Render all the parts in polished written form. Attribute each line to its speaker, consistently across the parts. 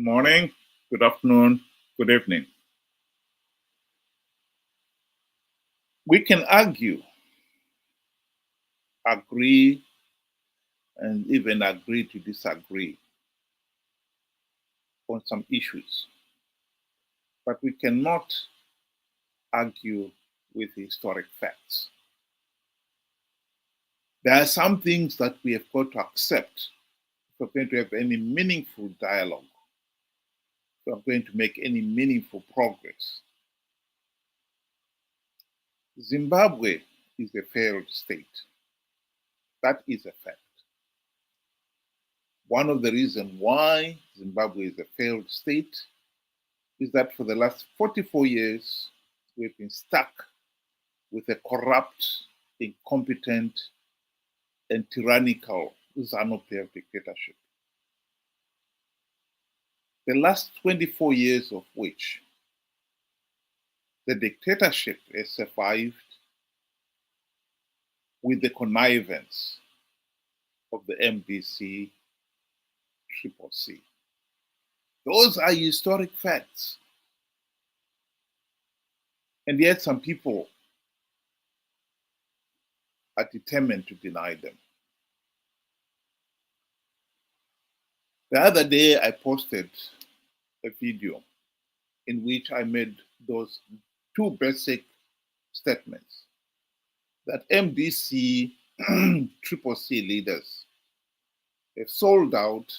Speaker 1: morning, good afternoon, good evening. We can argue, agree, and even agree to disagree on some issues, but we cannot argue with historic facts. There are some things that we have got to accept if we're going to have any meaningful dialogue, if we're going to make any meaningful progress. Zimbabwe is a failed state. That is a fact. One of the reasons why Zimbabwe is a failed state is that for the last 44 years, we've been stuck with a corrupt, incompetent, and tyrannical Zanu PF dictatorship. The last 24 years of which the dictatorship has survived with the connivance of the MDC CCC. Those are historic facts. And yet some people are determined to deny them. The other day I posted a video in which I made those two basic statements that MDC CCC leaders have sold out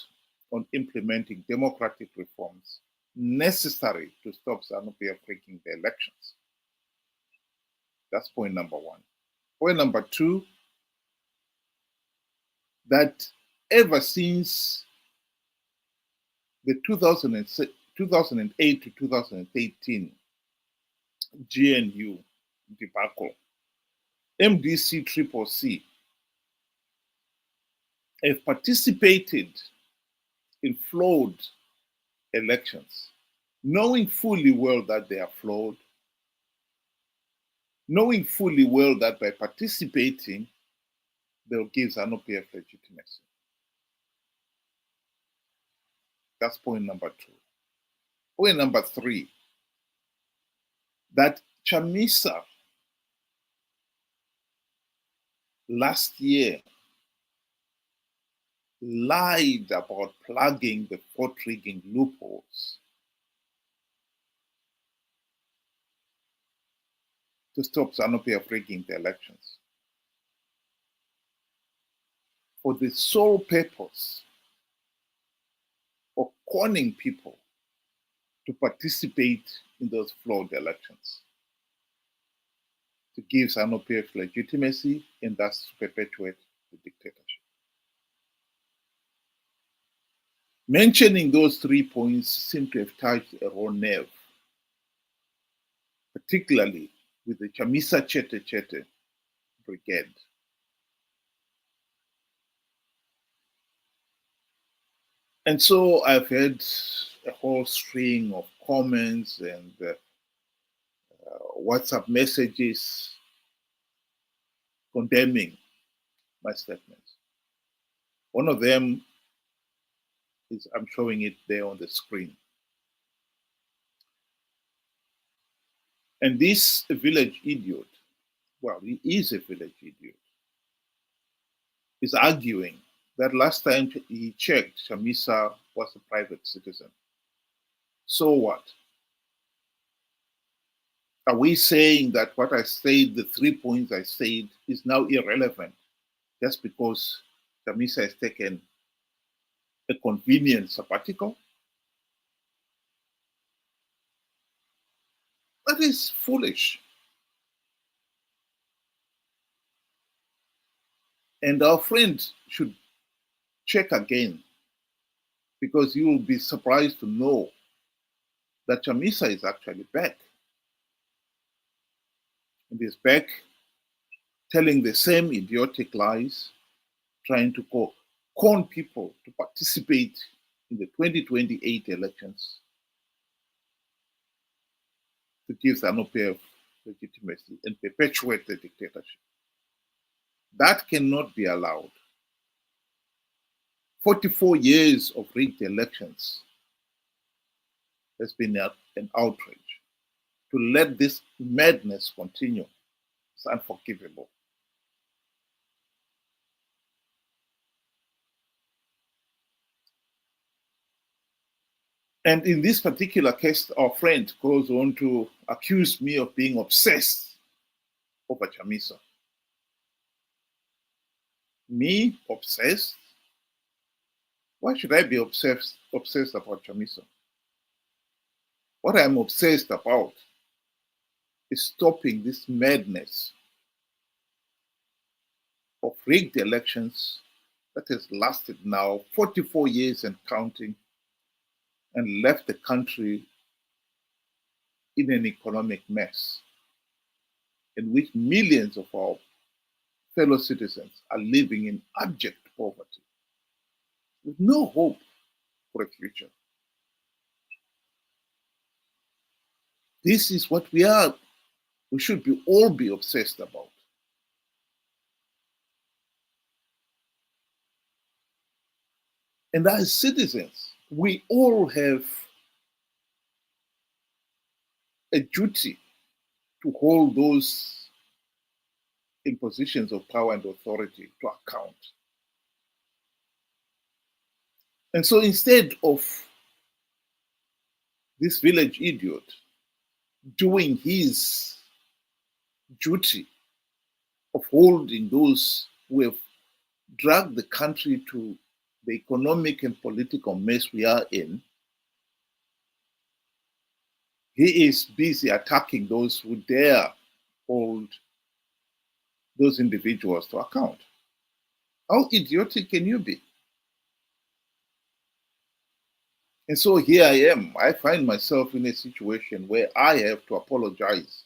Speaker 1: on implementing democratic reforms necessary to stop Zanu PF breaking the elections. That's point number one. Point number two, that ever since the 2008 to 2018 GNU debacle, MDC CCC have participated in flawed elections, knowing fully well that they are flawed, knowing fully well that by participating, they'll give Zanu PF legitimacy. That's point number two. Point number three, that Chamisa last year lied about plugging the vote rigging loopholes to stop Zanu PF rigging the elections for the sole purpose of conning people to participate in those flawed elections, to give Zanu PF legitimacy and thus to perpetuate the dictatorship. Mentioning those 3 points seem to have touched a raw nerve, particularly with the Chamisa Chete brigade. And so I've had a whole string of comments and WhatsApp messages condemning my statements. One of them is, I'm showing it there on the screen. And this village idiot, well, he is a village idiot, is arguing that last time he checked, Chamisa was a private citizen. So what? Are we saying that what I said, the 3 points I said, is now irrelevant just because Chamisa has taken a convenient sabbatical? That is foolish. And our friend should check again, because you will be surprised to know that Chamisa is actually back. And he's back telling the same idiotic lies, trying to con people to participate in the 2028 elections to give Zanu PF legitimacy and perpetuate the dictatorship. That cannot be allowed. 44 years of rigged elections has been an outrage. To let this madness continue is unforgivable. And in this particular case, our friend goes on to accuse me of being obsessed over Chamisa. Me obsessed? Why should I be obsessed about Chamisa? What I'm obsessed about is stopping this madness of rigged elections that has lasted now 44 years and counting, and left the country in an economic mess in which millions of our fellow citizens are living in abject poverty with no hope for a future. This is what we should all be obsessed about. And as citizens, we all have a duty to hold those in positions of power and authority to account. And so instead of this village idiot doing his duty of holding those who have dragged the country to the economic and political mess we are in, he is busy attacking those who dare hold those individuals to account. How idiotic can you be? And so here I am. I find myself in a situation where I have to apologize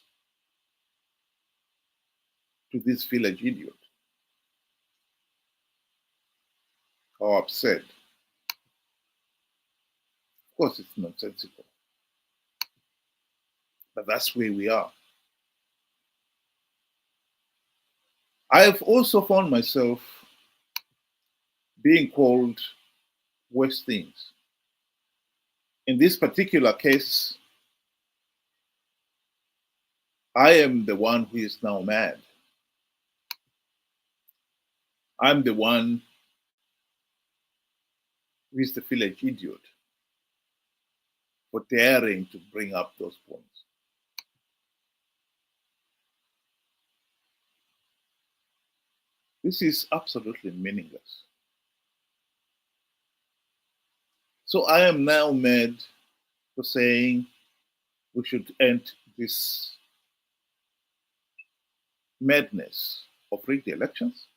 Speaker 1: to this village idiot. How upset. Of course, it's nonsensical. But that's where we are. I have also found myself being called worse things. In this particular case, I am the one who is now mad. I'm the one who is the village idiot for daring to bring up those points. This is absolutely meaningless. So I am now mad for saying we should end this madness of rigged elections.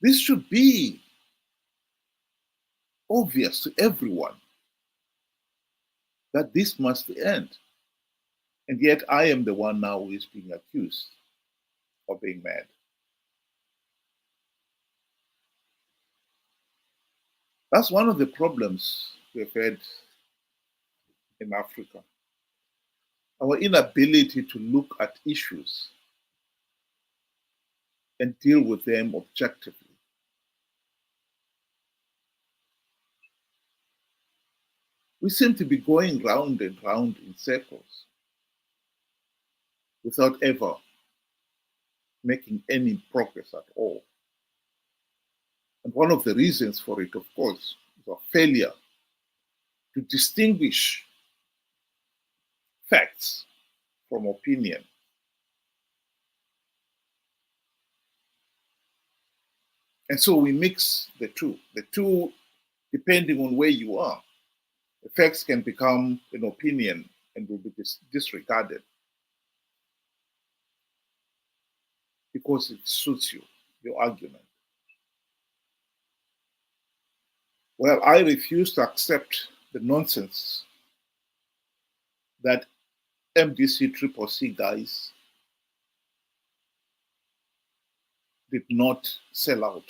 Speaker 1: This should be obvious to everyone that this must end. And yet I am the one now who is being accused of being mad. That's one of the problems we've had in Africa. Our inability to look at issues and deal with them objectively. We seem to be going round and round in circles without ever making any progress at all. And one of the reasons for it, of course, is our failure to distinguish facts from opinion. And so we mix the two, depending on where you are. The facts can become an opinion and will be disregarded because it suits you, your argument. Well, I refuse to accept the nonsense that MDC-CCC guys did not sell out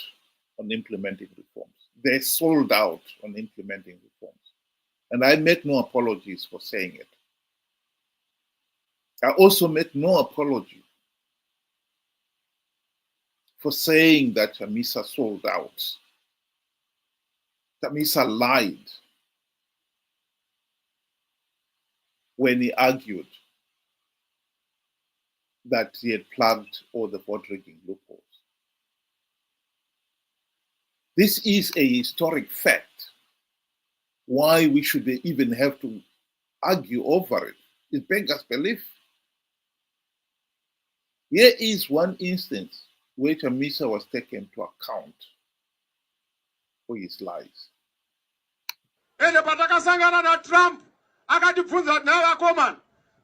Speaker 1: on implementing reforms. They sold out on implementing reforms. And I make no apologies for saying it. I also make no apology for saying that Chamisa sold out. Chamisa lied when he argued that he had plugged all the vote rigging loopholes. This is a historic fact. Why we should even have to argue over it? It beggars belief. Here is one instance where Chamisa was taken to account for his lies.
Speaker 2: Ende patakasangana na Trump akatibvunza navakomana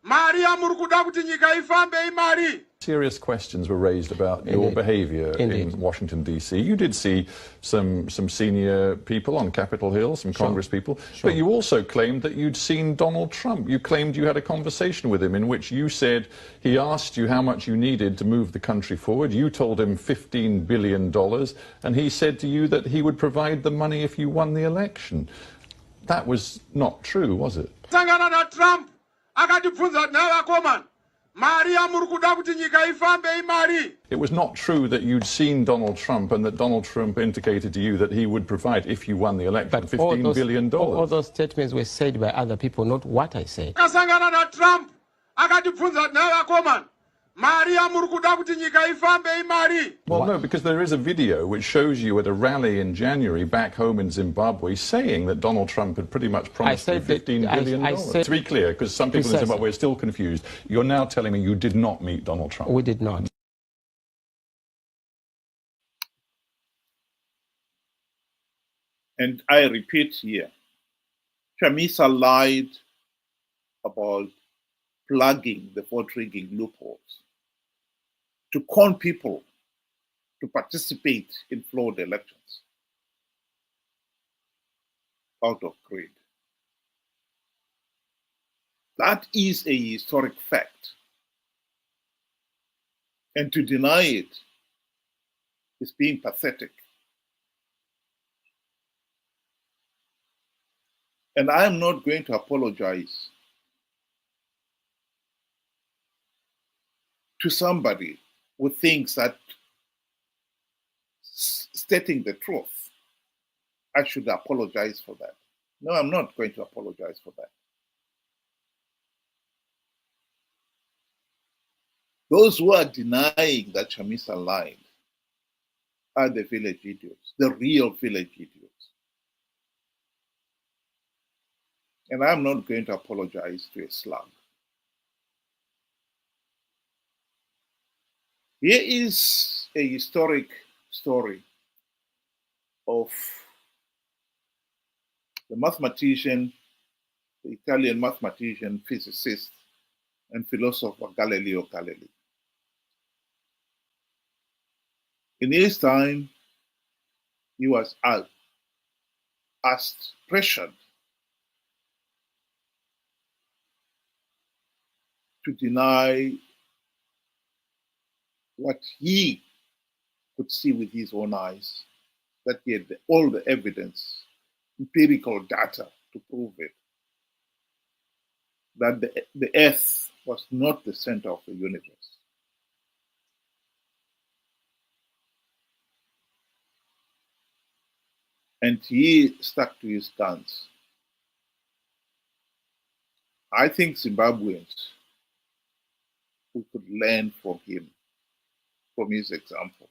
Speaker 2: mari yamuri kuda kuti nyika ifambe imari.
Speaker 3: Serious questions were raised about your behaviour in Washington, D.C. You did see some senior people on Capitol Hill, some Congress people, but you also claimed that you'd seen Donald Trump. You claimed you had a conversation with him in which you said he asked you how much you needed to move the country forward. You told him $15 billion, and he said to you that he would provide the money if you won the election. That was not true, was it?
Speaker 2: Sangana na Trump akatibvunza navakomana mari yamuri kuda kuti nyika ifambe imari.
Speaker 3: It was not true that you'd seen Donald Trump and that Donald Trump indicated to you that he would provide, if you won the election, $15 billion.
Speaker 4: All those statements were said by other people, not what I said.
Speaker 2: Kasangana na Trump akatibvunza navakomana mari yamuri kuda kuti nyika ifambe imari.
Speaker 3: Well, no, because there is a video which shows you at a rally in January back home in Zimbabwe saying that Donald Trump had pretty much promised you $15 billion. To be clear, because some people in Zimbabwe are still confused, you're now telling me you did not meet Donald Trump.
Speaker 4: We did not.
Speaker 1: And I repeat here, Chamisa lied about plugging the vote rigging loopholes to con people to participate in flawed elections out of greed. That is a historic fact. And to deny it is being pathetic. And I am not going to apologize to somebody who thinks that stating the truth, I should apologize for that. No, I'm not going to apologize for that. Those who are denying that Chamisa lied are the village idiots, the real village idiots. And I'm not going to apologize to a slug. Here is a historic story of the mathematician, the Italian mathematician, physicist, and philosopher Galileo Galilei. In his time, he was pressured to deny what he could see with his own eyes, that he had all the evidence, empirical data to prove it, that the earth was not the center of the universe. And he stuck to his guns. I think Zimbabweans, we could learn from him, from his example.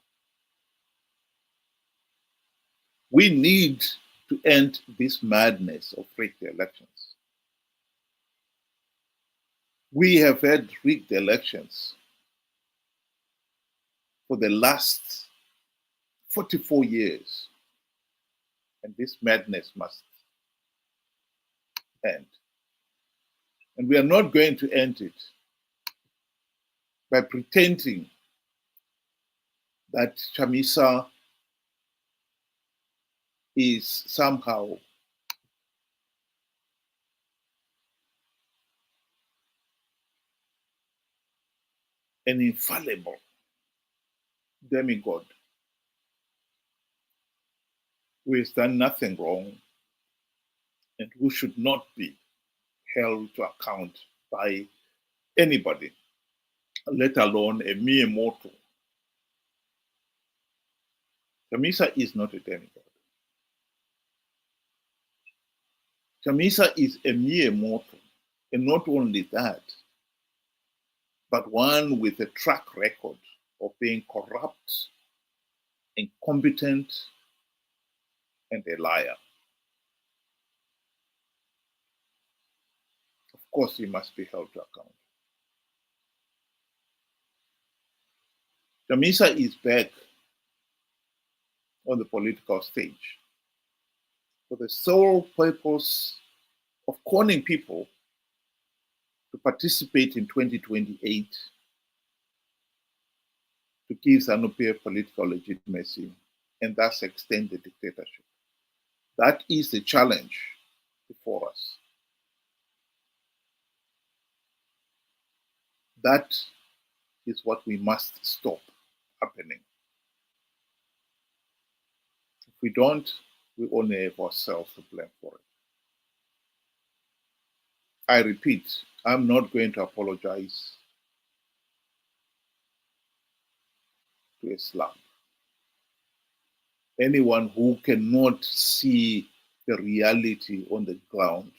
Speaker 1: We need to end this madness of rigged elections. We have had rigged elections for the last 44 years, and this madness must end. And we are not going to end it by pretending that Chamisa is somehow an infallible demigod who has done nothing wrong and who should not be held to account by anybody, let alone a mere mortal. Chamisa is not a demigod. Chamisa is a mere mortal, and not only that, but one with a track record of being corrupt, incompetent, and a liar. Of course, he must be held to account. Chamisa is back on the political stage for the sole purpose of conning people to participate in 2028 to give Zanu PF political legitimacy and thus extend the dictatorship. That is the challenge before us. That is what we must stop happening. If we don't, we only have ourselves to blame for it. I repeat, I'm not going to apologize to a slum. Anyone who cannot see the reality on the ground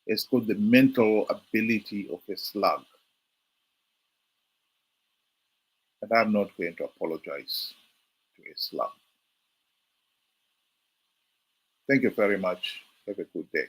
Speaker 1: has got the mental ability of a slug. And I'm not going to apologize to a slum. Thank you very much. Have a good day.